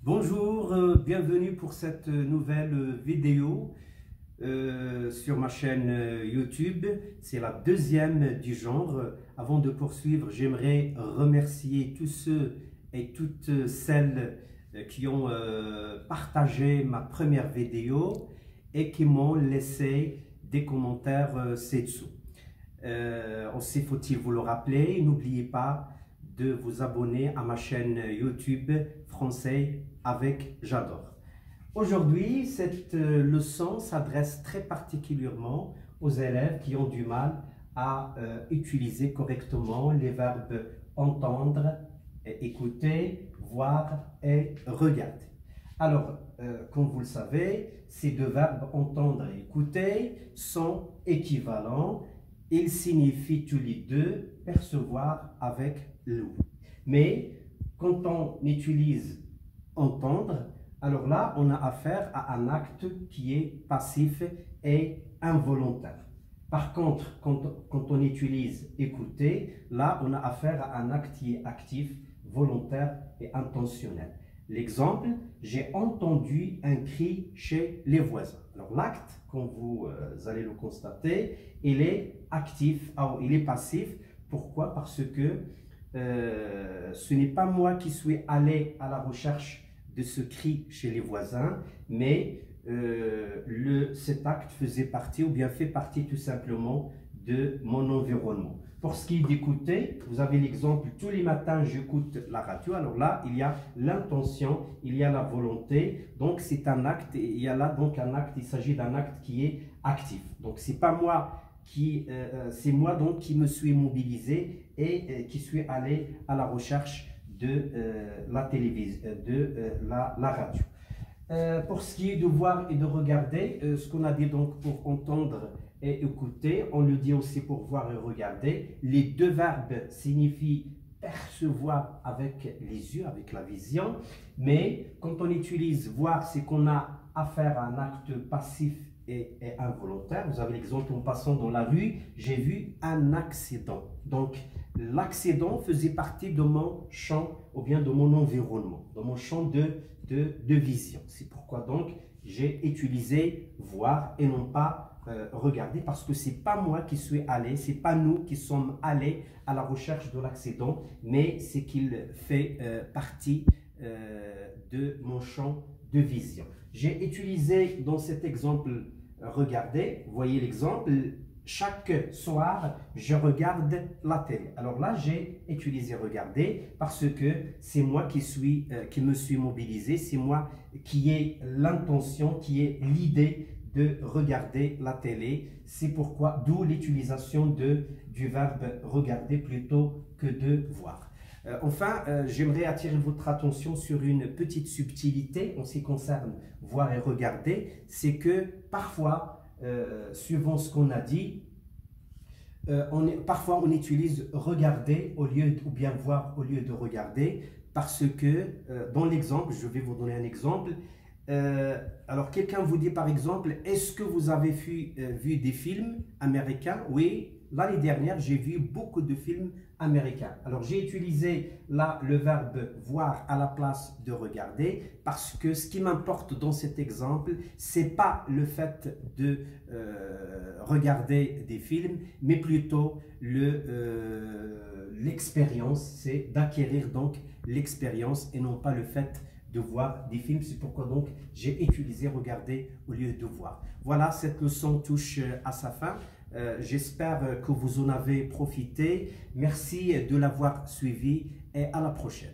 Bonjour, bienvenue pour cette nouvelle vidéo sur ma chaîne YouTube. C'est la deuxième du genre. Avant de poursuivre, j'aimerais remercier tous ceux et toutes celles qui ont partagé ma première vidéo et qui m'ont laissé des commentaires ci-dessous. Aussi faut-il vous le rappeler, n'oubliez pas de vous abonner à ma chaîne YouTube Français avec J'adore. Aujourd'hui, cette leçon s'adresse très particulièrement aux élèves qui ont du mal à utiliser correctement les verbes entendre, écouter, voir et regarder. Alors, comme vous le savez, ces deux verbes entendre et écouter sont équivalents. Ils signifient tous les deux percevoir avec l'ouïe. Mais quand on utilise entendre, alors là, on a affaire à un acte qui est passif et involontaire. Par contre, quand on utilise écouter, là, on a affaire à un acte qui est actif, volontaire et intentionnel. L'exemple, j'ai entendu un cri chez les voisins. Alors l'acte, comme vous allez le constater, il est actif, il est passif. Pourquoi? Parce que ce n'est pas moi qui suis allé à la recherche de ce cri chez les voisins, mais cet acte faisait partie ou bien fait partie tout simplement de mon environnement. Pour ce qui est d'écouter, vous avez l'exemple, tous les matins j'écoute la radio. Alors là, il y a l'intention, il y a la volonté, donc c'est un acte, il y a là donc un acte, il s'agit d'un acte qui est actif. Donc c'est pas moi c'est moi donc qui me suis mobilisé et qui suis allé à la recherche de la télévision, la radio. Pour ce qui est de voir et de regarder, ce qu'on a dit donc pour entendre et écouter, on le dit aussi pour voir et regarder. Les deux verbes signifient percevoir avec les yeux, avec la vision, mais quand on utilise voir, c'est qu'on a affaire à un acte passif et involontaire. Vous avez l'exemple, en passant dans la rue, j'ai vu un accident. Donc, l'accident faisait partie de mon champ ou bien de mon environnement, de mon champ de vision. C'est pourquoi donc j'ai utilisé voir et non pas regarder, parce que c'est pas moi qui suis allé, c'est pas nous qui sommes allés à la recherche de l'accident, mais c'est qu'il fait partie de mon champ de vision. J'ai utilisé dans cet exemple regarder, vous voyez l'exemple, chaque soir je regarde la télé. Alors là j'ai utilisé regarder parce que c'est moi qui me suis mobilisé, c'est moi qui ai l'intention, qui ai l'idée de regarder la télé. C'est pourquoi, d'où l'utilisation du verbe regarder plutôt que de voir. Enfin, j'aimerais attirer votre attention sur une petite subtilité en ce qui concerne voir et regarder. C'est que parfois, suivant ce qu'on a dit, parfois on utilise regarder au lieu ou bien voir au lieu de regarder, parce que dans l'exemple, je vais vous donner un exemple. Alors quelqu'un vous dit par exemple, est-ce que vous avez vu des films américains? Oui, l'année dernière j'ai vu beaucoup de films américains. Alors j'ai utilisé là le verbe voir à la place de regarder, parce que ce qui m'importe dans cet exemple, c'est pas le fait de regarder des films, mais plutôt l'expérience, c'est d'acquérir donc l'expérience et non pas le fait de voir des films. C'est pourquoi donc j'ai utilisé regarder au lieu de voir. Voilà, cette leçon touche à sa fin. J'espère que vous en avez profité. Merci de l'avoir suivi et à la prochaine.